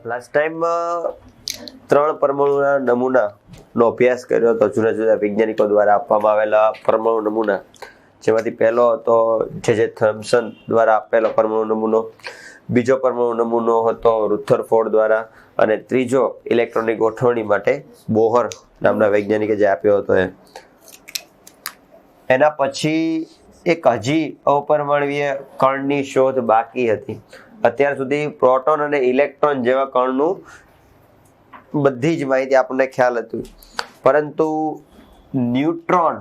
Last time 3 પરમાણુના નમૂનાનો અભ્યાસ કર્યો હતો જુદા જુદા વૈજ્ઞાનિકો દ્વારા આપવામાં આવેલા પરમાણુ નમૂના, જેમાંથી પહેલો હતો જે થોમ્સન દ્વારા આપેલો પરમાણુ નમૂનો, બીજો પરમાણુ નમૂનો હતો રુથરફોર્ડ દ્વારા, અને ત્રીજો ઇલેક્ટ્રોનની ગોઠવણી માટે બોહર નામના વૈજ્ઞાનિકે જે આપ્યો હતો એના પછી એક હજી અપરમાણવીય કણની શોધ બાકી હતી. અત્યાર સુધી પ્રોટોન અને ઇલેક્ટ્રોન જેવા કણનું બધી જ માહિતી આપણને ખ્યાલ હતી, પરંતુ ન્યુટ્રોન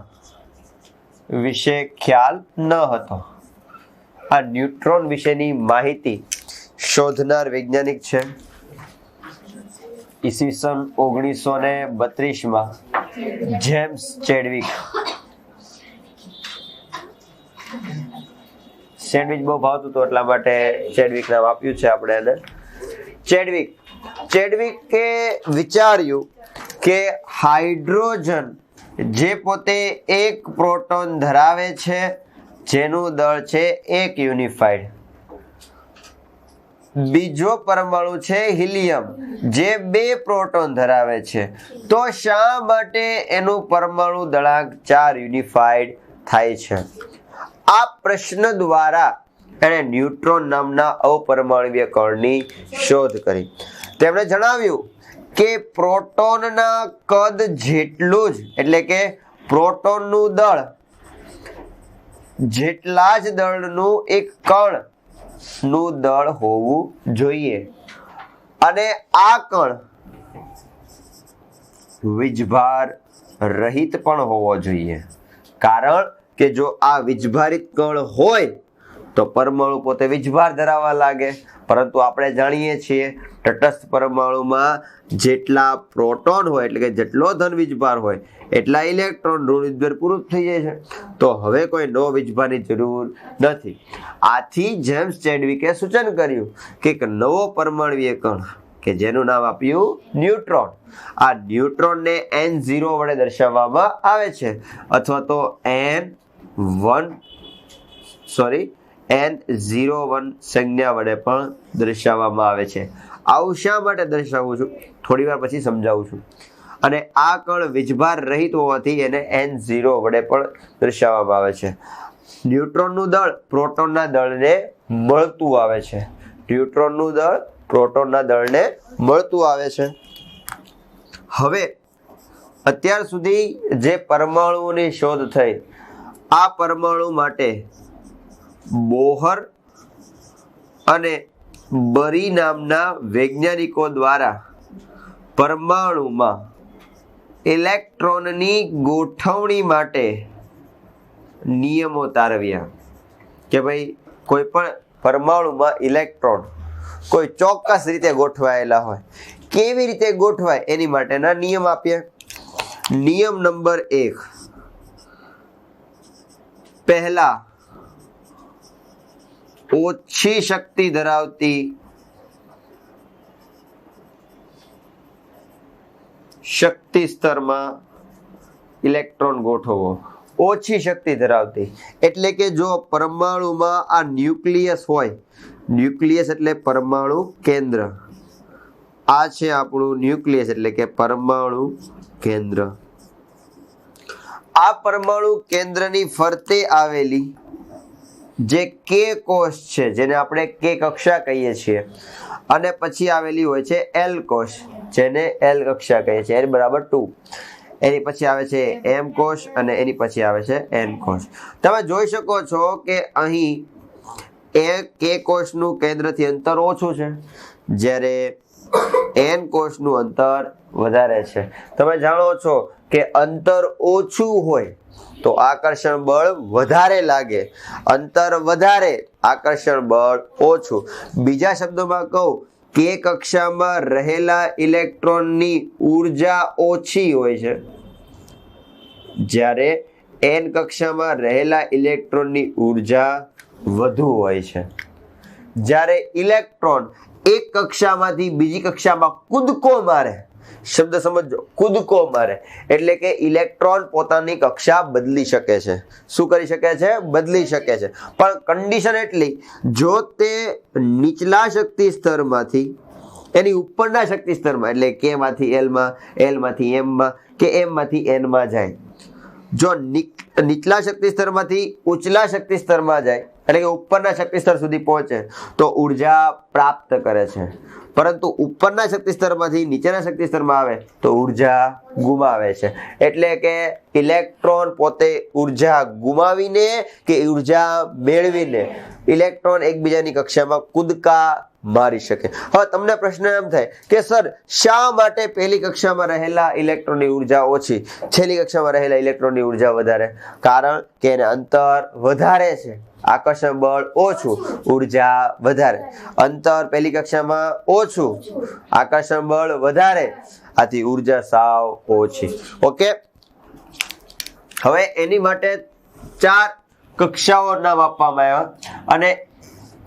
વિશે ખ્યાલ ન હતો. આ ન્યુટ્રોન વિશેની માહિતી શોધનાર વૈજ્ઞાનિક છે ઈસવીસન 1932 જેમ્સ ચેડવિક. સેન્ડવિચ બહુ ભાવતું હતું એટલા માટે ચેડવિક નામ આપ્યું છે આપણે એને. ચેડવિકે વિચાર્યું કે હાઇડ્રોજન જે પોતે એક પ્રોટોન ધરાવે છે જેનું દળ છે 1 યુનિફાઈડ, બીજો પરમાણુ છે હિલિયમ જે 2 પ્રોટોન ધરાવે છે, તો શા માટે એનું પરમાણુ દળાંક 4 યુનિફાઈડ થાય છે? આ પ્રશ્ન દ્વારા એણે ન્યુટ્રોન નામના અપરમાણવીય કણની શોધ કરી. તેમણે જણાવ્યું કે પ્રોટોનના કદ જેટલું જ, એટલે કે પ્રોટોનનું દળ જેટલા જ દળનું એક કણનું દળ હોવું જોઈએ, અને આ કણ વીજભાર રહિત પણ હોવો જોઈએ. કારણ કે જો આ વીજભારિત કણ હોય તો પરમાણુ પોતે વીજભાર ધરાવવા લાગે, પરંતુ આપણે જાણીએ છીએ તટસ્થ પરમાણુમાં જેટલા પ્રોટોન હોય, એટલે કે જેટલો ધન વીજભાર હોય એટલા ઇલેક્ટ્રોન ઋણ વીજભાર પૂરું થઈ જાય છે, તો હવે કોઈ નવો વીજભારની જરૂર નથી. આથી જેમ્સ ચેડવિકે સૂચન કર્યું કે એક નવો પરમાણુય કણ કે જેનું નામ આપ્યું ન્યુટ્રોન. આ ન્યુટ્રોનને N0 વડે દર્શાવવામાં આવે છે, અથવા તો N01 સંજ્ઞા વડે પણ દર્શાવવામાં આવે છે. આવું શા માટે દર્શાવું છું થોડી વાર પછી સમજાવું છું. અને આ કણ વીજભાર રહિત હોવાથી એને N0 વડે પણ દર્શાવવામાં આવે છે. ન્યુટ્રોનનું દળ પ્રોટોનના દળને મળતું આવે છે. ન્યુટ્રોનનું દળ પ્રોટોનના દળને મળતું આવે છે. હવે અત્યાર સુધી જે પરમાણુઓની શોધ થઈ, આ પરમાણુ માટે બોહર અને બરી નામના વૈજ્ઞાનિકો દ્વારા પરમાણુમાં ઇલેક્ટ્રોનની ગોઠવણી માટે નિયમો તારવ્યા કે ભાઈ કોઈ પણ પરમાણુમાં ઇલેક્ટ્રોન કોઈ ચોક્કસ રીતે ગોઠવાયેલા હોય, કેવી રીતે ગોઠવાય એની માટેના નિયમ આપ્યા. નિયમ નંબર 1, પહેલા ઓછી શક્તિ ધરાવતી શક્તિ સ્તરમાં ઇલેક્ટ્રોન ગોઠવવો. ઓછી શક્તિ ધરાવતી એટલે કે જો પરમાણુમાં આ ન્યુક્લિયસ હોય, ન્યુક્લિયસ એટલે પરમાણુ કેન્દ્ર, આ છે આપણું ન્યુક્લિયસ એટલે કે પરમાણુ કેન્દ્ર. આ પરમાણુ કેન્દ્રની ફરતે આવેલી જે કે કોષ છે, જેને આપણે કે કક્ષા કહીએ છીએ, અને પછી આવેલી હોય છે એલ કોષ, જેને એલ કક્ષા કહીએ છીએ, n = 2. એની પછી આવે છે એમ કોષ અને એની પછી આવે છે એન કોષ. તમે જોઈ શકો છો કે અહીં કે કોષનું કેન્દ્રથી અંતર ઓછું છે, જ્યારે એન કોષનું અંતર વધારે છે. તમે જાણો છો કે અંતર ઓછું હોય તો આકર્ષણ બળ વધારે લાગે, અંતર વધારે આકર્ષણ બળ ઓછું. બીજા શબ્દોમાં કહું, કે કક્ષામાં રહેલા ઇલેક્ટ્રોનની ઉર્જા ઓછી હોય છે, જ્યારે એન કક્ષામાં રહેલા ઇલેક્ટ્રોનની ઉર્જા વધુ હોય છે. જ્યારે ઇલેક્ટ્રોન એક કક્ષામાંથી બીજી કક્ષામાં કૂદકો મારે, શબ્દ સમજો, કૂદકો મારે એટલે કે ઇલેક્ટ્રોન પોતાની કક્ષા બદલી શકે છે. શું કરી શકે છે? બદલી શકે છે. પણ કન્ડિશન એટલી, જો તે નીચલા શક્તિ સ્તરમાંથી એની ઉપરના શક્તિ સ્તરમાં એટલે કે માંથી એલ માં, એલ માંથી એમ માં કે એમ માંથી એન માં જાય. જો નીચલા શક્તિ સ્તરમાંથી ઉચલા શક્તિ સ્તરમાં જાય એટલે કે ઉપરના શક્તિ સ્તર સુધી પહોંચે તો ઉર્જા પ્રાપ્ત કરે છે. પરંતુ ઉપરના શક્તિ સ્તરમાંથી નીચેના શક્તિ સ્તરમાં આવે તો ઉર્જા ગુમાવે છે. એટલે કે ઇલેક્ટ્રોન પોતે ઉર્જા ગુમાવીને કે ઉર્જા મેળવીને ઇલેક્ટ્રોન એકબીજાની કક્ષામાં કૂદકા મારી શકે. હવે તમને પ્રશ્ન એમ થાય કે સર શા માટે પહેલી કક્ષામાં રહેલા ઇલેક્ટ્રોનની ઉર્જા ઓછી, છેલ્લી કક્ષામાં રહેલા ઇલેક્ટ્રોનની ઉર્જા વધારે? કારણ કે એને અંતર વધારે છે, આકર્ષણ બળ ઓછું, ઉર્જા વધારે. અંતર પહેલી કક્ષામાં ઓછું, આકર્ષણ બળ વધારે, આથી ઉર્જા સાવ ઓછી. ઓકે, હવે એની માટે 4 કક્ષાઓ નામ આપવામાં આવ્યા અને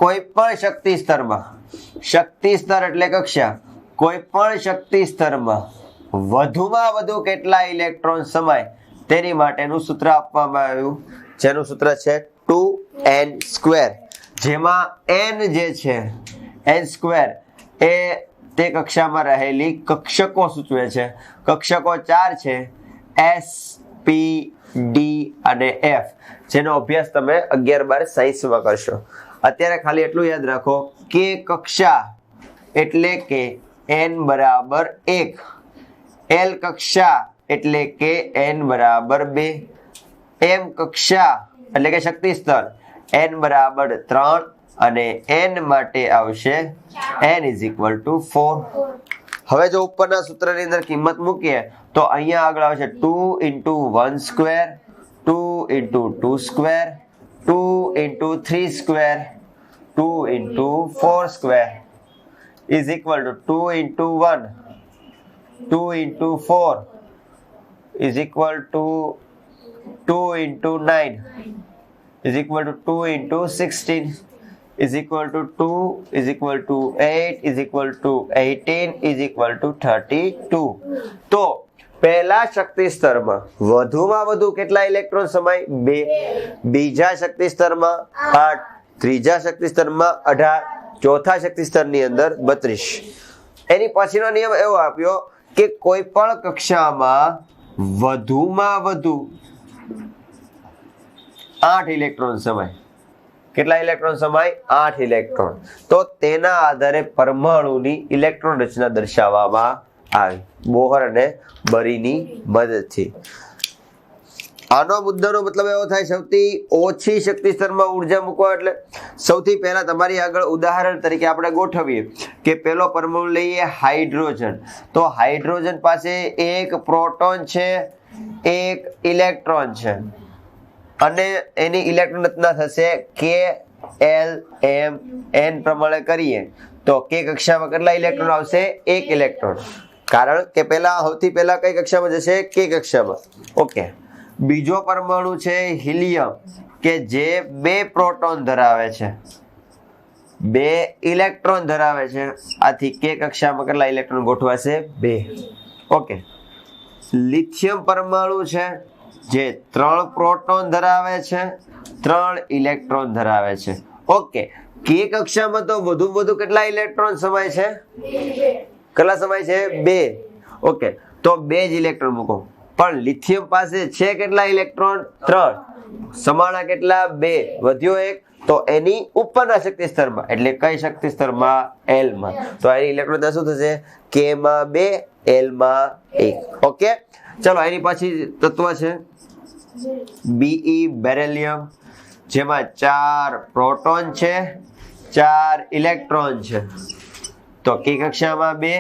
કોઈ પણ શક્તિ સ્તરમાં, શક્તિ સ્તર એટલે કક્ષા, કોઈ પણ શક્તિ સ્તરમાં વધુમાં વધુ કેટલા ઇલેક્ટ્રોન સમાય તેની માટેનું સૂત્ર આપવામાં આવ્યું, જેનું સૂત્ર છે 2n², જેમાં n જે છે n² એ તે કક્ષામાં રહેલી કક્ષકો સૂચવે છે. કક્ષકો 4 છે, s, p, d અને f, જેનો અભ્યાસ તમે 11-12 સાયન્સમાં કરશો. અત્યારે ખાલી એટલું યાદ રાખો કે કક્ષા એટલે કે n બરાબર 1, l કક્ષા એટલે કે n બરાબર 2, m કક્ષા એટલે કે શક્તિ સ્તર n બરાબર 3 અને n માટે આવશે n = 4. હવે જો ઉપરના સૂત્રની અંદર કિંમત મૂકીએ તો અહીંયા આગળ આવશે 2 × 1², 2 × 2², 2 × 3², 2 × 4² is equal to 2 × 1, 2 × 4 is equal to 2 × 9 is equal to 2 × 16 is equal to 2 is equal to 8 is equal to 18 is equal to 32. તો પહેલા શક્તિ સ્તરમાં વધુમાં વધુ કેટલા ઇલેક્ટ્રોન સમાય? 2. બીજા શક્તિ સ્તરમાં 8, ત્રીજા શક્તિ સ્તરમાં 18, ચોથા શક્તિ સ્તરની અંદર 32. એની પછીનો નિયમ એવો આપ્યો કે કોઈ પણ કક્ષામાં વધુમાં વધુ 8 ઇલેક્ટ્રોન સમાય. કેટલા ઇલેક્ટ્રોન સમાય? 8 ઇલેક્ટ્રોન. તો તેના આધારે પરમાણુની ઇલેક્ટ્રોન રચના દર્શાવવામાં આવે બોહર અને બરીની મદદથી. આનો મુદ્દાનો મતલબ એવો થાય સૌથી ઓછી શક્તિ સ્તરમાં ઉર્જા મૂકવા. એટલે સૌથી પહેલા તમારી આગળ ઉદાહરણ તરીકે આપણે ગોઠવીએ કે પેલો પરમાણુ લઈએ હાઇડ્રોજન. તો હાઇડ્રોજન પાસે એક પ્રોટોન છે, એક ઇલેક્ટ્રોન છે અને એની ઇલેક્ટ્રોન રચના થશે k, l, m, n પ્રમાણે કરીએ તો k કક્ષામાં કેટલા ઇલેક્ટ્રોન આવશે? 1 ઇલેક્ટ્રોન. કારણ કે સૌથી પહેલા કઈ કક્ષામાં જશે? k કક્ષામાં. ઓકે, બીજો પરમાણુ છે હિલિયમ કે જે 2 પ્રોટોન ધરાવે છે, 2 ઇલેક્ટ્રોન ધરાવે છે, આથી k કક્ષામાં કેટલા ઇલેક્ટ્રોન ગોઠવાશે? 2. ઓકે, લિથિયમ પરમાણુ છે જે 3 પ્રોટોન ધરાવે છે, 3 ઇલેક્ટ્રોન ધરાવે છે. ઓકે, k કક્ષામાં તો વધુ કેટલા ઇલેક્ટ્રોન સમાય છે? 2. કેટલા સમાય છે? 2. ઓકે, તો 2 જ ઇલેક્ટ્રોન મૂકો. પણ લિથિયમ પાસે છે કેટલા ઇલેક્ટ્રોન? 3. સમાણા કેટલા? 2. વધ્યો 1, તો એની ઉપરના શક્તિ સ્તરમાં એટલે કઈ શક્તિ સ્તરમાં? l માં. તો એની ઇલેક્ટ્રોન શું થશે? k માં 2, l માં 1. ઓકે, ચલો એની પછી તત્વ છે Be, બેરિલિયમ, જેમાં 4 પ્રોટોન છે, 4 ઇલેક્ટ્રોન છે. તો k કક્ષામાં 2,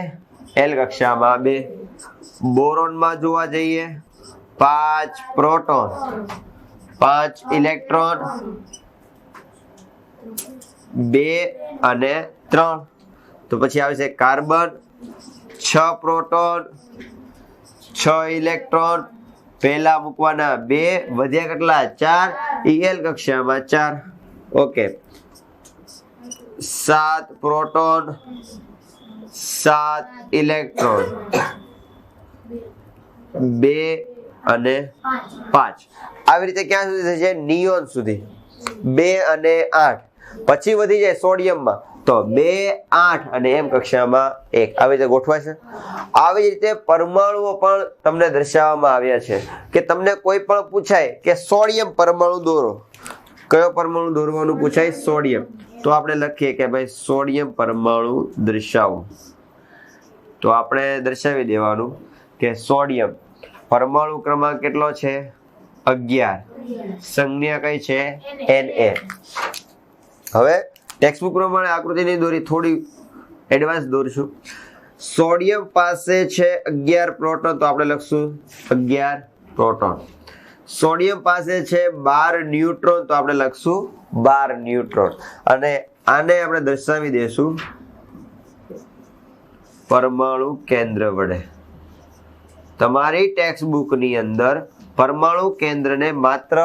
l કક્ષામાં 2. બોરોનમાં જોવા જઈએ 5 પ્રોટોન, 5 ઇલેક્ટ્રોન, 2 અને 3. તો પછી આવશે કાર્બન, 6 પ્રોટોન, 6 ઇલેક્ટ્રોન, પહેલા મૂકવાના 2, વધ્યા કેટલા? 4, el કક્ષામાં 4. ઓકે, 7 પ્રોટોન, 7 ઇલેક્ટ્રોન, 2 અને 5. આવી રીતે ક્યાં સુધી થશે? નિયોન સુધી 2 અને 8. પછી વધી જાય સોડિયમમાં તો 2, 8 અને m કક્ષામાં 1 આવી રીતે ગોઠવાય છે. આવી રીતે પરમાણુઓ પણ તમને દર્શાવવામાં આવ્યા છે કે તમને કોઈ પણ પૂછાય કે સોડિયમ પરમાણુ દોરો, કયો પરમાણુ દોરવાનું પૂછાય? સોડિયમ. તો આપણે લખીએ કે ભાઈ સોડિયમ પરમાણુ દર્શાવો. તો આપણે દર્શાવી દેવાનું કે સોડિયમ પરમાણુ ક્રમાંક કેટલો છે? 11. સંજ્ઞા કઈ છે? Na. હવે ટેક્સ્ટબુક પ્રમાણે આકૃતિ નહીં દોરી, થોડી એડવાન્સ દોરશું. સોડિયમ પાસે છે 11 પ્રોટોન, તો આપણે લખશું 11 પ્રોટોન. સોડિયમ પાસે છે 12 ન્યુટ્રોન, તો આપણે લખશું 12 ન્યુટ્રોન. અને આને આપણે દર્શાવી દઈશું પરમાણુ કેન્દ્ર વડે. તમારી ટેક્સ્ટબુક ની અંદર પરમાણુ કેન્દ્રને માત્ર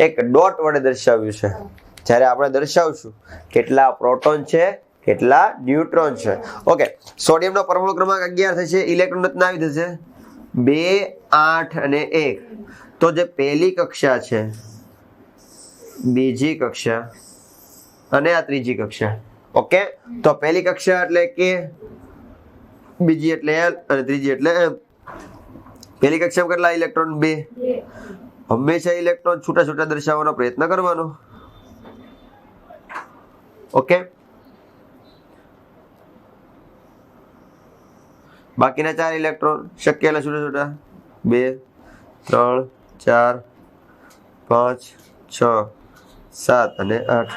એક ડોટ વડે દર્શાવ્યું છે. જ્યારે આપણે દર્શાવશું કેટલા પ્રોટોન છે, કેટલા ન્યુટ્રોન છે. ઓકે, સોડિયમનો પરમાણુ ક્રમાંક 11 થશે, ઇલેક્ટ્રોન રચના આવી થશે 2, 8 અને 1. તો જે પહેલી કક્ષા છે, બીજી કક્ષા અને આ ત્રીજી કક્ષા. ઓકે, તો પહેલી કક્ષા એટલે કે, બીજી એટલે L અને ત્રીજી એટલે M. પહેલી કક્ષામાં કેટલા ઇલેક્ટ્રોન? 2. હંમેશા ઇલેક્ટ્રોન છૂટા છૂટા દર્શાવવાનો પ્રયત્ન કરવાનો. ઓકે, બાકીના 4 ઇલેક્ટ્રોન શક્ય એટલે છૂટા છૂટા 2, 3, 4, 5, 6, 7 અને 8.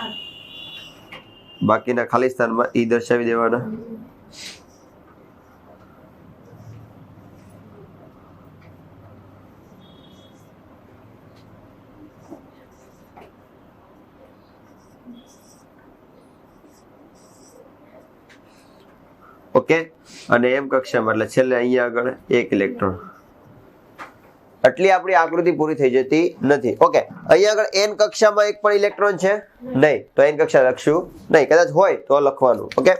બાકીના ખાલી સ્થાનમાં E દર્શાવી દેવાના. ઓકે, અને M કક્ષામાં એટલે છેલ્લે અહીંયા આગળ 1 ઇલેક્ટ્રોન. આટલી આપણી આકૃતિ પૂરી થઈ જતી નથી. ઓકે, અહીંયા આગળ N કક્ષામાં એક પણ ઇલેક્ટ્રોન છે નહીં, તો N કક્ષા લખશું નહીં. કદાચ હોય તો લખવાનું. ઓકે,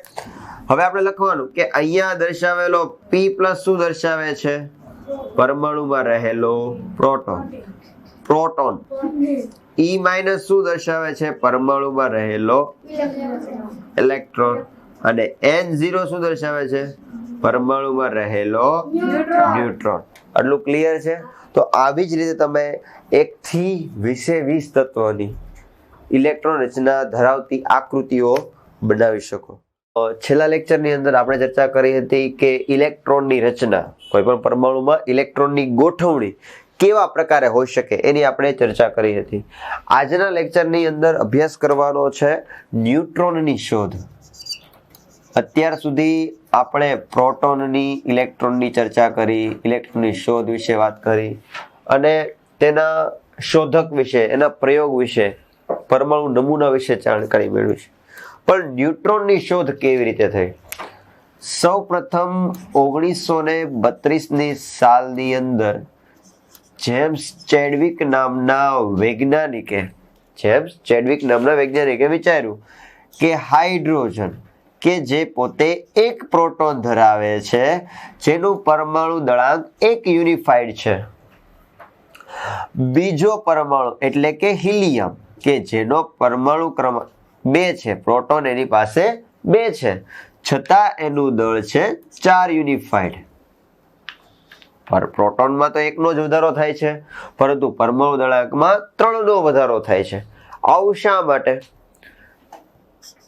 હવે આપણે લખવાનું કે અહીંયા દર્શાવેલો P+ શું દર્શાવે છે? પરમાણુમાં રહેલો પ્રોટોન. પ્રોટોન. E- શું દર્શાવે છે? પરમાણુમાં રહેલો ઇલેક્ટ્રોન. અને N0 શું દર્શાવે છે? પરમાણુમાં રહેલો ન્યુટ્રોન. આટલું ક્લિયર છે? તો આવી જ રીતે તમે 1 થી 20 તત્વોની ઇલેક્ટ્રોન રચના ધરાવતી આકૃતિઓ બનાવી શકો. છેલ્લા લેક્ચરની અંદર આપણે ચર્ચા કરી હતી કે ઇલેક્ટ્રોનની રચના, કોઈ પણ પરમાણુમાં ઇલેક્ટ્રોનની ગોઠવણી કેવા પ્રકારે હોઈ શકે એની આપણે ચર્ચા કરી હતી. આજના લેક્ચરની અંદર અભ્યાસ કરવાનો છે ન્યુટ્રોનની શોધ. અત્યાર સુધી આપણે પ્રોટોનની, ઇલેક્ટ્રોનની ચર્ચા કરી, ઇલેક્ટ્રોનની શોધ વિશે વાત કરી અને તેના શોધક વિશે, એના પ્રયોગ વિશે, પરમાણુ નમૂના વિશે જાણકારી મેળવી છે. પણ ન્યુટ્રોનની શોધ કેવી રીતે થઈ? સૌ પ્રથમ 1932ની સાલની અંદર જેમ્સ ચેડવિક નામના વૈજ્ઞાનિકે વિચાર્યું કે હાઇડ્રોજન કે જે પોતે એક પ્રોટોન ધરાવે છે, જેનું પરમાણુ દળાંક 1 યુનિફાઈડ છે. બીજો પરમાણુ એટલે કે હિલિયમ કે જેનો પરમાણુ ક્રમાંક 2 છે, પ્રોટોન એની પાસે 2 છે, છતાં એનું દળ છે 4 યુનિફાઈડ. પ્રોટોનમાં તો 1નો જ વધારો થાય છે, પરંતુ પરમાણુ દળાંકમાં 3નો વધારો થાય છે. આવું શા માટે?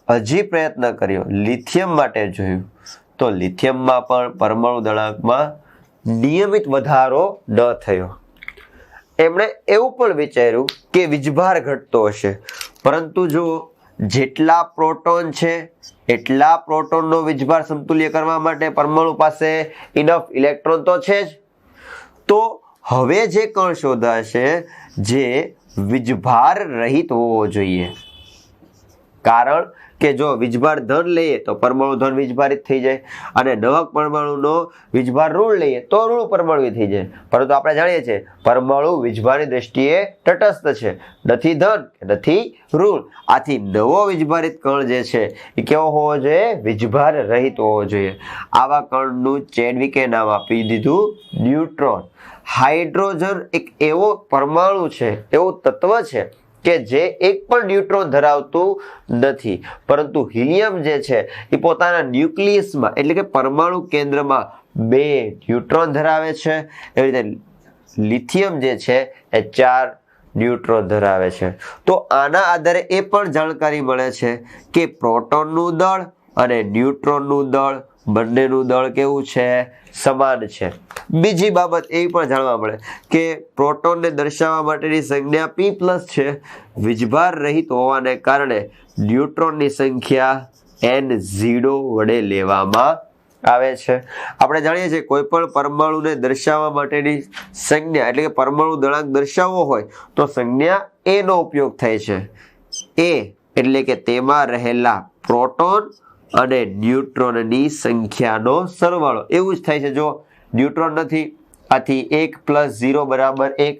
હજી પ્રયત્ન કર્યો, લિથિયમ માટે જોયું, તો લિથિયમમાં પણ પરમાણુ દળાંકમાં નિયમિત વધારો ન થયો. એમણે એવું પણ વિચાર્યું કે વીજભાર ઘટતો હશે, પરંતુ જો જેટલા પ્રોટોન છે એટલા પ્રોટોનનો વીજભાર સમતુલ્ય કરવા માટે પરમાણુ પાસે ઇનફ ઇલેક્ટ્રોન તો છે જ. તો હવે જે કણ શોધાશે જે વીજભાર રહિત હોવો જોઈએ. કારણ કે જો વીજભાર ધન લઈએ તો પરમાણુ ધન વીજભારિત થઈ જાય, અને નવક પરમાણુનો વીજભાર ઋણ લઈએ તો ઋણ પરમાણુ થઈ જાય. પરંતુ આપણે જાણીએ છીએ પરમાણુ વીજભારની દ્રષ્ટિએ તટસ્થ છે, નથી ધન કે નથી ઋણ. આથી નવો વીજભારિત કણ જે છે એ કેવો હોવો જોઈએ? વીજભાર રહિત હોવો જોઈએ. આવા કણનું ચેડવિકે નામ આપી દીધું ન્યુટ્રોન. હાઇડ્રોજન એક એવો પરમાણુ છે, એવું તત્વ છે કે જે એક પણ ન્યુટ્રોન ધરાવતું નથી, પરંતુ હિલિયમ જે છે એ પોતાના ન્યુક્લિયસમાં એટલે કે પરમાણુ કેન્દ્રમાં 2 ન્યુટ્રોન ધરાવે છે. એવી રીતે લિથિયમ જે છે એ 4 ન્યુટ્રોન ધરાવે છે. તો આના આધારે એ પણ જાણકારી મળે છે કે પ્રોટોનનું દળ અને ન્યુટ્રોનનું દળ બંનેનું દળ કેવું છે? સમાન છે. બીજી બાબત એવી પણ જાણવા મળે કે પ્રોટોનને દર્શાવવા માટેની સંજ્ઞા P+ છે. વીજભાર રહિત હોવાને કારણે ન્યુટ્રોનની સંખ્યા N0 વડે લેવામાં આવે છે. આપણે જાણીએ છીએ કોઈ પણ પરમાણુને દર્શાવવા માટેની સંજ્ઞા એટલે કે પરમાણુ દળાંક દર્શાવવો હોય તો સંજ્ઞા A નો ઉપયોગ થાય છે. A એટલે કે તેમાં રહેલા પ્રોટોન અને ન્યુટ્રોનની સંખ્યાનો સરવાળો. એવું જ થાય છે જો ન્યુટ્રોન નથી, આથી 1 + 0 = 1.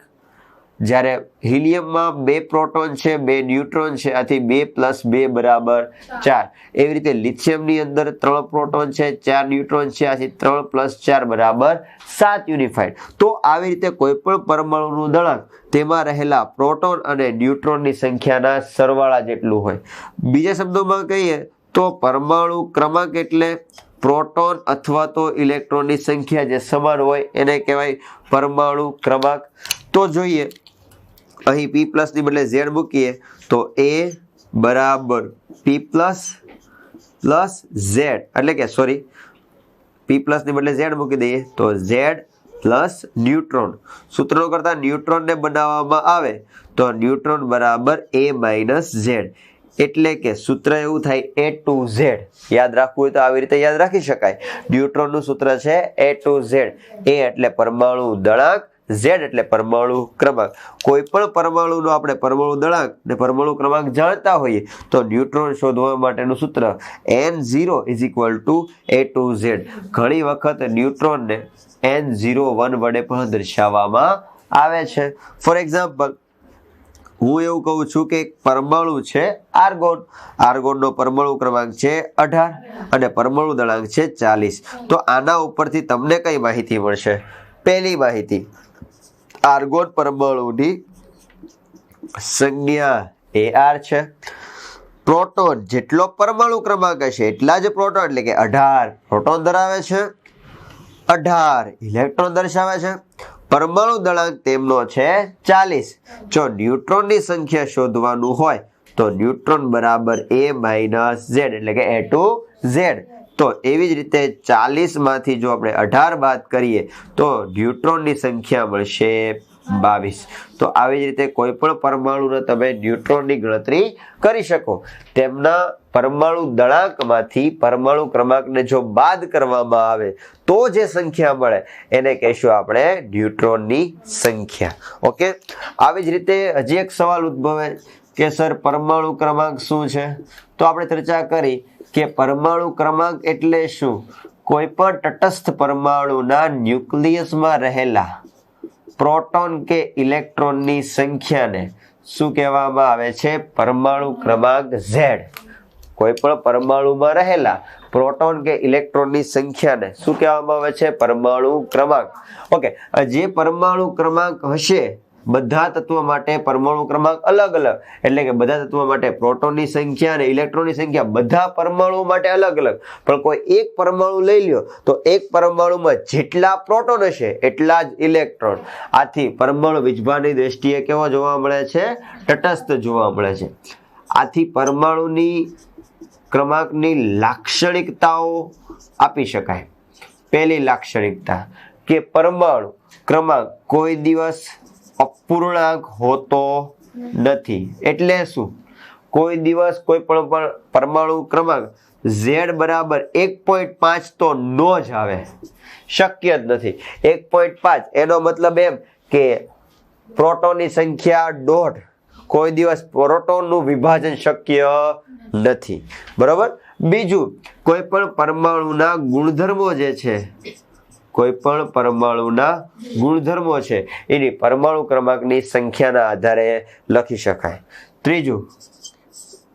જ્યારે હિલિયમમાં 2 પ્રોટોન છે 2 ન્યુટ્રોન છે, આથી 2 + 2 = 4. એવી રીતે લિથિયમની અંદર 3 પ્રોટોન છે 4 ન્યુટ્રોન છે, આથી 3 + 4 = 7 યુનિફાઈડ. તો આવી રીતે કોઈ પણ પરમાણુનું દળાંક તેમાં રહેલા પ્રોટોન અને ન્યુટ્રોનની સંખ્યાના સરવાળા જેટલું હોય. બીજા શબ્દોમાં કહીએ તો પરમાણુ ક્રમાંક એટલે પ્રોટોન અથવા તો ઇલેક્ટ્રોનની સંખ્યા જે સમાન હોય એને કહેવાય પરમાણુ ક્રમાંક. તો જોઈએ અહીં P+ ની બદલે Z મૂકીએ તો A = P+ + Z એટલે કે P+ ની બદલે Z મૂકી દઈએ તો Z + ન્યુટ્રોન. સૂત્રો કરતા ન્યુટ્રોનને બનાવવામાં આવે તો ન્યુટ્રોન = A - Z. એટલે કે સૂત્ર એવું થાય A to Z. યાદ રાખવું હોય તો આવી રીતે યાદ રાખી શકાય. ન્યુટ્રોનનું સૂત્ર છે A to Z. A એટલે પરમાણુ દળાંક, Z એટલે પરમાણુ ક્રમાંક. કોઈ પણ પરમાણુનો આપણે પરમાણુ દળાંક ને પરમાણુ ક્રમાંક જાણતા હોઈએ તો ન્યુટ્રોન શોધવા માટેનું સૂત્ર N0 = A to Z. ઘણી વખત ન્યુટ્રોનને N01 વડે પણ દર્શાવવામાં આવે છે. ફોર એક્ઝામ્પલ, હું એવું કહું છું કે એક પરમાણુ છે આર્ગોન. આર્ગોનનો પરમાણુ ક્રમાંક છે 18 અને પરમાણુ દળાંક છે 40. તો આના ઉપરથી તમને કઈ માહિતી મળશે? પહેલી માહિતી, આર્ગોન પરમાણુની સંજ્ઞા Ar છે. પ્રોટોન જેટલો પરમાણુ ક્રમાંક હશે એટલા જ પ્રોટોન એટલે કે 18 પ્રોટોન ધરાવે છે, 18 ઇલેક્ટ્રોન દર્શાવે છે. પરમાણુ દળાંક તેમનો છે 40. જો ન્યુટ્રોનની સંખ્યા શોધવાનું હોય તો ન્યુટ્રોન = A - Z એટલે કે A to Z. તો એવી જ રીતે 40 માંથી જો આપણે 18 બાદ કરીએ તો ન્યુટ્રોનની સંખ્યા મળશે 22. તો આવી જ રીતે કોઈ પણ પરમાણુને તમે ન્યુટ્રોનની ગણતરી કરી શકો. તેમના પરમાણુ દળાંકમાંથી પરમાણુ ક્રમાંકને જો બાદ કરવામાં આવે તો જે સંખ્યા મળે એને કહીશું આપણે ન્યુટ્રોનની સંખ્યા. ઓકે, આવી જ રીતે હજી એક સવાલ ઉદ્ભવે કે સર પરમાણુ ક્રમાંક શું છે? તો આપણે ચર્ચા કરી કે પરમાણુ ક્રમાંક એટલે શું? કોઈ પણ તટસ્થ પરમાણુના ન્યુક્લિયસમાં રહેલા પ્રોટોન કે ઇલેક્ટ્રોનની સંખ્યાને શું કહેવામાં આવે છે? પરમાણુ ક્રમાંક Z. કોઈ પણ પરમાણુમાં રહેલા પ્રોટોન કે ઇલેક્ટ્રોનની સંખ્યાને શું કહેવામાં આવે છે? પરમાણુ ક્રમાંક. ઓકે, જે પરમાણુ ક્રમાંક હશે બધા તત્વો માટે પરમાણુ ક્રમાંક અલગ અલગ, એટલે કે બધા તત્વો માટે પ્રોટોનની સંખ્યા અને ઇલેક્ટ્રોનની સંખ્યા બધા પરમાણુ માટે અલગ અલગ. પણ કોઈ એક પરમાણુ લઈ લ્યો તો એક પરમાણુમાં જેટલા પ્રોટોન હશે એટલા જ ઇલેક્ટ્રોન. આથી પરમાણુ વીજભારની દ્રષ્ટિએ કેવો જોવા મળે છે? તટસ્થ જોવા મળે છે. આથી પરમાણુની ક્રમાંકની લાક્ષણિકતાઓ આપી શકાય. પહેલી લાક્ષણિકતા કે પરમાણુ ક્રમાંક કોઈ દિવસ અપૂર્ણાંક હોતો નથી. એટલે શું? કોઈ દિવસ કોઈ પણ પરમાણુ ક્રમાંક Z = 1.5 તો નો જ આવે, શક્ય જ નથી. 1.5 એનો મતલબ એમ કે પ્રોટોનની સંખ્યા 1.5. કોઈ દિવસ પ્રોટોનનું વિભાજન શક્ય નથી. બરોબર. બીજું, કોઈ પણ પરમાણુના ગુણધર્મો જે છે, કોઈ પણ પરમાણુના ગુણધર્મો છે એની પરમાણુ ક્રમાંકની સંખ્યાના આધારે લખી શકાય. ત્રીજું,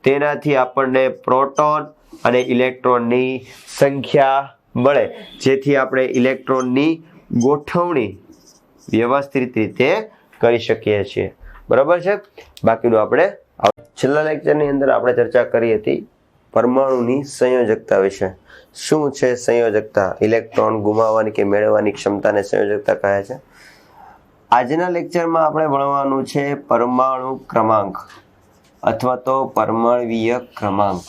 તેનાથી આપણને પ્રોટોન અને ઇલેક્ટ્રોનની સંખ્યા મળે, જેથી આપણે ઇલેક્ટ્રોનની ગોઠવણી વ્યવસ્થિત રીતે કરી શકીએ છીએ. બરાબર છે. બાકીનું આપણે છેલ્લા લેક્ચરની અંદર આપણે ચર્ચા કરી હતી પરમાણુની સંયોજકતા વિશે. શું છે સંયોજકતા? ઇલેક્ટ્રોન ગુમાવવાની કે મેળવવાની ક્ષમતાને સંયોજકતા કહે છે. આજના લેક્ચરમાં આપણે ભણવાનું છે પરમાણુ ક્રમાંક અથવા તો પરમાણ્વીય ક્રમાંક.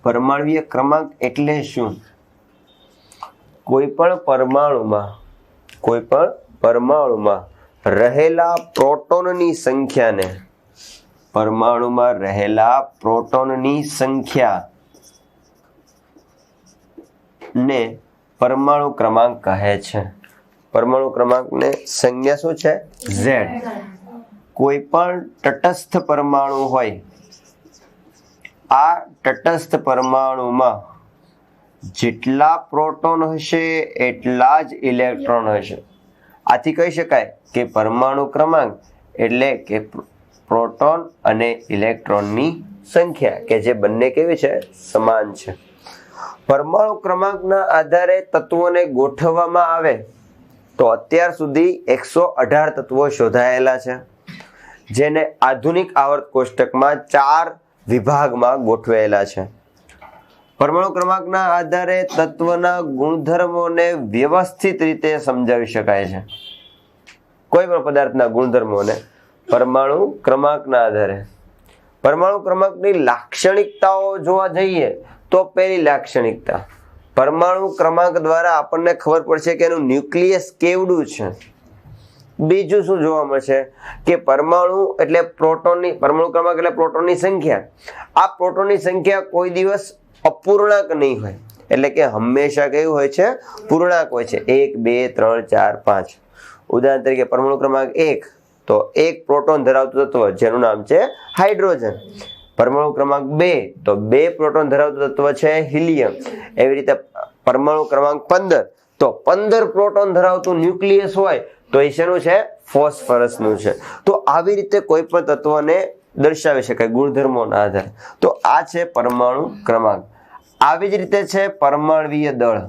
પરમાણ્વીય ક્રમાંક એટલે શું? કોઈ પણ પરમાણુમાં રહેલા પ્રોટોનની સંખ્યાને ને પરમાણુ ક્રમાંક કહે છે. પરમાણુ ક્રમાંકને સંજ્ઞા શું છે? Z. કોઈ પણ તટસ્થ પરમાણુ હોય, આ તટસ્થ પરમાણુમાં જેટલા પ્રોટોન હશે એટલા જ ઇલેક્ટ્રોન હશે. આથી કહી શકાય કે પરમાણુ ક્રમાંક એટલે કે પ્રોટોન અને ઇલેક્ટ્રોનની સંખ્યા કે જે બંને કેવી છે? સમાન છે. પરમાણુ ક્રમાંકના આધારે તત્વોને ગોઠવવામાં આવે તો અત્યાર સુધી 118 તત્વો શોધાયેલા છે, જેને આધુનિક આવર્ત કોષ્ટકમાં 4 વિભાગમાં ગોઠવાયેલા છે. પરમાણુ ક્રમાંકના આધારે તત્વના ગુણધર્મોને વ્યવસ્થિત રીતે સમજાવી શકાય છે. કોઈ પણ પદાર્થના ગુણધર્મોને પરમાણુ ક્રમાંકના આધારે. પરમાણુ ક્રમાંકની લાક્ષણિકતાઓ જોવા જઈએ તો પહેલી લાક્ષણિકતા, પરમાણુ ક્રમાંક દ્વારા આપણને ખબર પડશે કે એનું ન્યુક્લિયસ કેવડું છે. બીજું શું જોવા મળશે કે પરમાણુ ક્રમાંક એટલે પ્રોટોનની સંખ્યા. આ પ્રોટોનની સંખ્યા કોઈ દિવસ અપૂર્ણાંક નહીં હોય, એટલે કે હંમેશા કેવું હોય છે? પૂર્ણાંક હોય છે. 1 2 3 4 5. ઉદાહરણ તરીકે પરમાણુ ક્રમાંક 1 તો 1 પ્રોટોન ધરાવતું તત્વ જેનું નામ છે હાઇડ્રોજન. પરમાણુ ક્રમાંક 2 તો 2 પ્રોટોન ધરાવતું તત્વ છે હિલિયમ. એવી રીતે પરમાણુ ક્રમાંક 15 તો 15 પ્રોટોન ધરાવતું ન્યુક્લિયસ હોય તો એ શેનું છે? ફોસ્ફરસનું છે. તો આવી રીતે કોઈ પણ તત્વને દર્શાવી શકાય ગુણધર્મોના આધારે. તો આ છે પરમાણુ ક્રમાંક. આવી જ રીતે છે પરમાણ્વીય દળ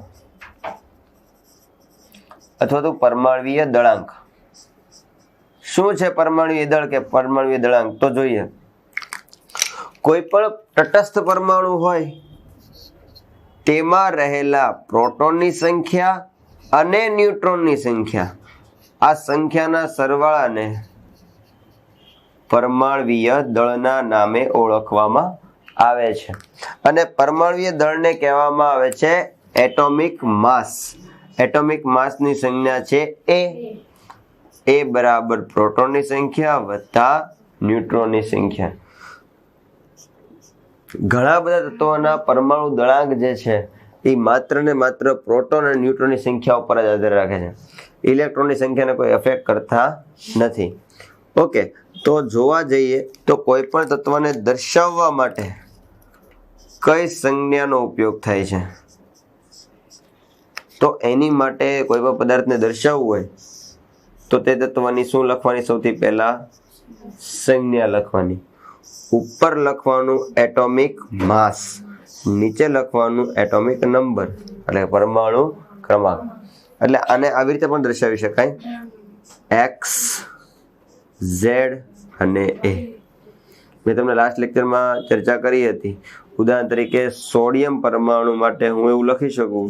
અથવા તો પરમાણ્વીય દળાંક. શું છે પરમાણ્વીય દળ કે પરમાણ્વીય દળાંક? તો જોઈએ, કોઈ પણ તટસ્થ પરમાણુ હોય તેમાં રહેલા પ્રોટોનની સંખ્યા અને ન્યુટ્રોનની સંખ્યા, આ સંખ્યાના સરવાળાને પરમાણ્વીય દળના નામે ઓળખવામાં આવે છે. અને પરમાણ્વીય દળને કહેવામાં આવે છે એટોમિક માસ. એટોમિક માસની સંજ્ઞા છે A બરાબર પ્રોટોનની સંખ્યા વત્તા ન્યુટ્રોનની સંખ્યા. ઘણા બધા તત્વોના પરમાણુ દળાંક જે છે એ માત્ર ને માત્ર પ્રોટોન અને ન્યુટ્રોનની સંખ્યા ઉપર જ આધાર રાખે છે. ઇલેક્ટ્રોનની સંખ્યાને કોઈ અફેક્ટ કરતા નથી. ઓકે, તો જોવા જઈએ તો કોઈ પણ તત્વને દર્શાવવા માટે કઈ સંજ્ઞાનો ઉપયોગ થાય છે? તો એની માટે કોઈ પણ પદાર્થને દર્શાવવું હોય તો તે તત્વની શું લખવાની? સૌથી પહેલા સંજ્ઞા લખવાની. ઉપર લખવાનું એટોમિક માસ, નીચે લખવાનું એટોમિક નંબર એટલે પરમાણુ ક્રમાંક. એટલે આને આવી રીતે પણ દર્શાવી શકાય, X Z અને A. મેં તમને લાસ્ટ લેક્ચરમાં ચર્ચા કરી હતી. ઉદાહરણ તરીકે સોડિયમ પરમાણુ માટે હું એવું લખી શકું,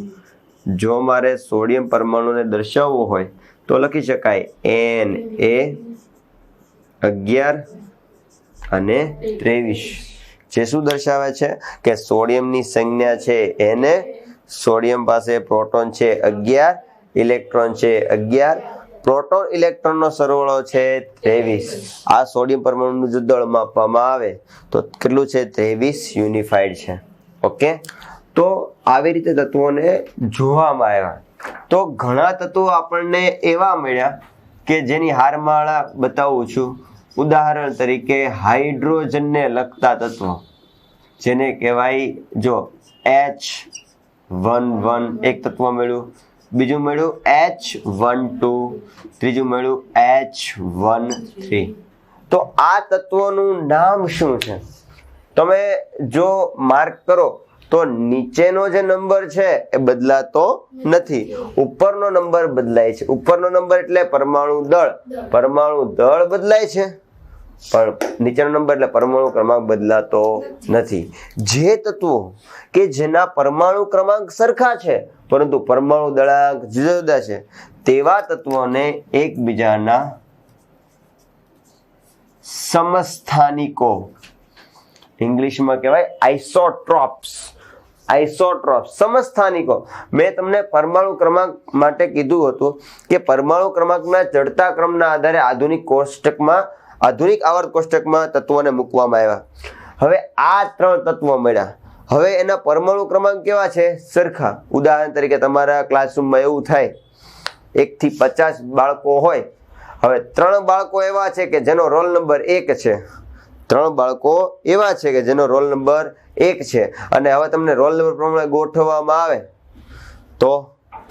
જો મારે સોડિયમ પરમાણુને દર્શાવવો હોય તો લખી શકાય Na11 અને 23. જે શું દર્શાવે છે કે સોડિયમની સંજ્ઞા છે Na, સોડિયમ પાસે પ્રોટોન છે 11, ઇલેક્ટ્રોન છે 11, પ્રોટોન ઇલેક્ટ્રોનનો સરવાળો છે 23. આ સોડિયમ પરમાણુનું જો દળ માપવામાં આવે તો કેટલું છે? 23 યુનિફાઈડ છે. ઓકે, તો આવી રીતે તત્વોને જોવામાં આવ્યા. તો ઘણા તત્વો આપણને એવા મળ્યા કે જેની હારમાળા બતાવું છું. ઉદાહરણ તરીકે હાઇડ્રોજનને લગતા તત્વો જેને કહેવાય, જો H11 એક તત્વ મળ્યું, બીજું મળ્યું H12, ત્રીજું મળ્યું H13. તો આ તત્વોનું નામ શું છે? તમે જો માર્ક કરો તો નીચેનો જે નંબર છે એ બદલાતો નથી, ઉપરનો નંબર બદલાય છે. ઉપરનો નંબર એટલે પરમાણુ દળ બદલાય છે, પણ નીચેનો નંબર એટલે પરમાણુ ક્રમાંક બદલાતો નથી. જે તત્વો કે જેના પરમાણુ ક્રમાંક સરખા છે પરંતુ પરમાણુ દળાંક જુદા જુદા છે તેવા તત્વોને એકબીજાના સમસ્થાનિકો, ઇંગ્લિશમાં કહેવાય આઇસોટ્રોપ્સ. સમસ્થાનિકો. મેં તમને પરમાણુ ક્રમાંક માટે કીધું હતું કે પરમાણુ ક્રમાંકના ચડતા ક્રમના આધારે આધુનિક આવર્ત કોષ્ટકમાં તત્વોને મૂકવામાં આવ્યા. હવે આ 3 તત્વો મળ્યા. હવે એના પરમાણુ ક્રમાંક કેવા છે? સરખા. ઉદાહરણ તરીકે તમારા ક્લાસરૂમમાં એવું થાય 1 થી 50 બાળકો હોય. હવે 3 બાળકો એવા છે કે જેનો રોલ નંબર 1 છે. 3 બાળકો એવા છે કે જેનો રોલ નંબર 1 છે, અને હવે તમને રોલ નંબર પ્રમાણે ગોઠવવામાં આવે તો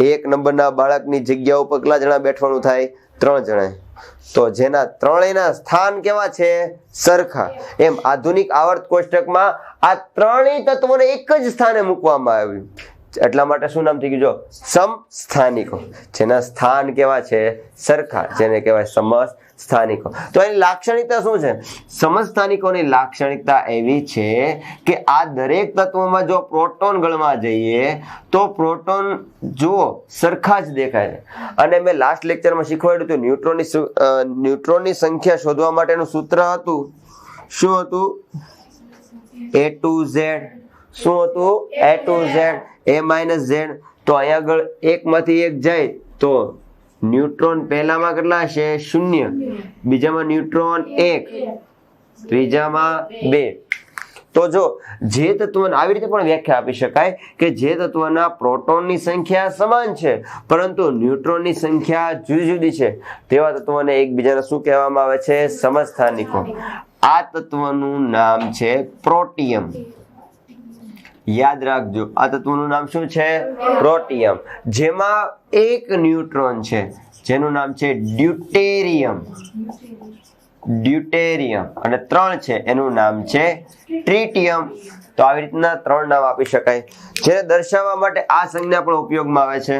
1 નંબરના બાળકની જગ્યા ઉપર કેટલા જણા બેઠવાનું થાય? 3 જણા. તો જેના ત્રણેયના સ્થાન કેવા છે? સરખા. એમ આધુનિક આવર્ત કોષ્ટકમાં આ ત્રણેય તત્વોને એક જ સ્થાને મૂકવામાં આવ્યું. એટલા માટે શું નામ થઈ ગયું? જો સમસ્થાનિકો. જેના સ્થાન કેવા છે? સરખા, જેને કહેવાય સમસ્થાનિકો. તો એની લાક્ષણિકતા શું છે? સમસ્થાનિકોની લાક્ષણિકતા એવી છે કે આ દરેક તત્વોમાં જો પ્રોટોન ગણવા જઈએ તો પ્રોટોન જુઓ સરખા જ દેખાય છે. અને મેં લાસ્ટ લેક્ચરમાં શીખવાડ્યું હતું ન્યુટ્રોનની સંખ્યા શોધવા માટેનું સૂત્ર હતું. શું હતું? A to Z. શું હતું? A to Z, A minus Z. તો અહીંયા આગળ 1 માંથી 1 જાય તો ન્યુટ્રોન પહેલામાં કેટલા હશે? 0. બીજામાં ન્યુટ્રોન 1, ત્રીજામાં 2. તો જો જે તત્વોને આવી રીતે પણ વ્યાખ્યા આપી શકાય કે જે તત્વના પ્રોટોનની સંખ્યા સમાન છે પરંતુ ન્યુટ્રોનની સંખ્યા જુદી જુદી છે તેવા તત્વોને એકબીજાને શું કહેવામાં આવે છે? સમસ્થાનિકો. આ તત્વનું નામ છે પ્રોટિયમ. યાદ રાખજો, આ તત્વનું નામ શું છે? પ્રોટિયમ. જેમાં 1 ન્યુટ્રોન છે જેનું નામ છે ડ્યુટેરિયમ. અને 3 છે એનું નામ છે ટ્રિટિયમ. તો આવી રીતના 3 નામ આપી શકાય. જેને દર્શાવવા માટે આ સંજ્ઞા પણ ઉપયોગમાં આવે છે.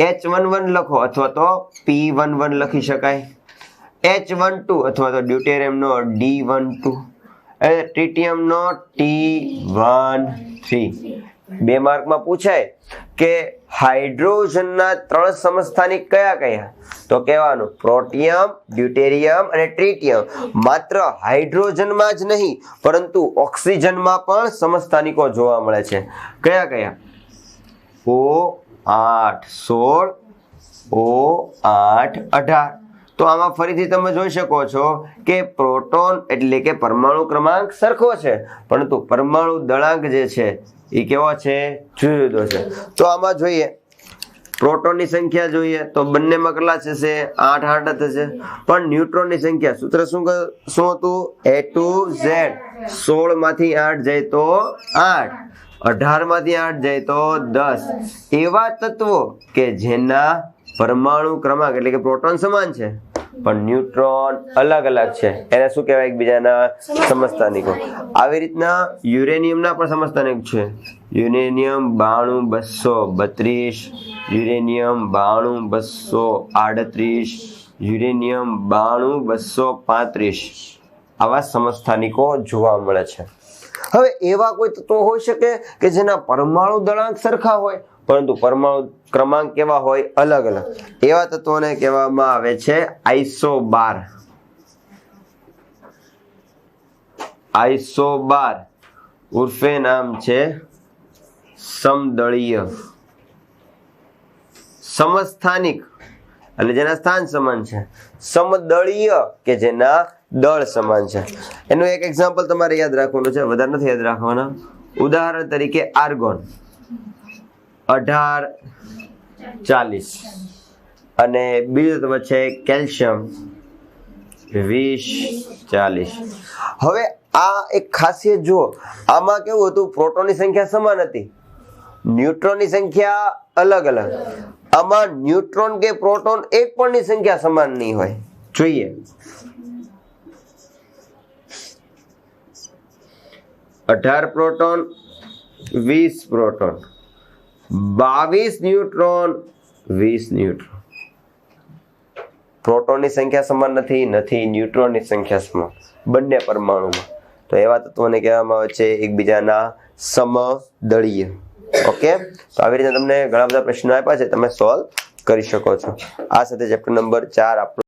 H11 લખો અથવા તો P11 લખી શકાય. H12 અથવા તો ડ્યુટેરિયમનો D12, ટ્રિટિયમનો T13. 2 માર્કમાં પૂછાય કે હાઇડ્રોજનના 3 સમસ્થાનિક કયા કયા? તો કહેવાનું પ્રોટિયમ, ડ્યુટેરિયમ અને ટ્રિટિયમ. માત્ર હાઇડ્રોજનમાં જ નહીં પરંતુ ઓક્સિજનમાં પણ સમસ્થાનિકો જોવા મળે છે. કયા કયા? O8 16, O8 18. તો આમાં ફરીથી તમે જોઈ શકો છો કે પ્રોટોન એટલે કે પરમાણુ ક્રમાંક સરખો છે પરંતુ પરમાણુ દળાંક જે છે એ કેવો છે? જુદો છે. તો આમાં જોઈએ પ્રોટોનની સંખ્યા જોઈએ તો બંનેમાં કેટલા થશે? 8 8 થશે. પણ ન્યુટ્રોનની સંખ્યા સૂત્ર શું હતું? A to Z. 16 માંથી 8 જાય તો 8, 18 માંથી 8 જાય તો 10. એવા તત્વો કે જેના પરમાણુ ક્રમાંક એટલે કે પ્રોટોન સમાન છે પણ ન્યુટ્રોન અલગ અલગ છે એને શું કહેવાય? એકબીજાના સમસ્થાનિકો. આવી રીતના યુરેનિયમના પણ સમસ્થાનિક છે. Uranium 92 232, uranium 92 238, uranium 92 235. આવા સમસ્થાનિકો જોવા મળે છે. હવે એવા કોઈ તત્વો હોઈ શકે કે જેના પરમાણુ દળાંક સરખા હોય પરંતુ પરમાણુ ક્રમાંક કેવા હોય? અલગ અલગ. એવા તત્વોને કહેવામાં આવે છે આઇસોબાર. ઉર્ફે નામ છે સમદળીય. સમસ્થાનિક એટલે જેના સ્થાન સમાન છે. સમદળીય કે જેના દળ સમાન છે. એનું એક એક્ઝામ્પલ તમારે યાદ રાખવાનું છે, વધારે નથી યાદ રાખવાના. ઉદાહરણ તરીકે આર્ગોન 1840 અને બીજું તત્વ છે કેલ્શિયમ 2040. હવે આ એક ખાસિયત જુઓ, આમાં કેવું હતું? પ્રોટોનની સંખ્યા સમાન હતી, ન્યુટ્રોનની સંખ્યા અલગ અલગ. આમાં ન્યુટ્રોન કે પ્રોટોન એક પણની સંખ્યા સમાન નહીં હોય. જોઈએ 18 પ્રોટોન 20 પ્રોટોન, 22 ન્યુટ્રોન, 20 ન્યુટ્રોન. પ્રોટોનની સંખ્યા સમાન નથી, ન્યુટ્રોનની સંખ્યા સમાન બંને પરમાણુમાં. તો એવા તત્વોને કહેવામાં આવે છે એકબીજાના સમદળીય. ઓકે, તો આવી રીતે તમને ઘણા બધા પ્રશ્નો આપ્યા છે, તમે સોલ્વ કરી શકો છો. આ સાથે ચેપ્ટર નંબર 4 આપણો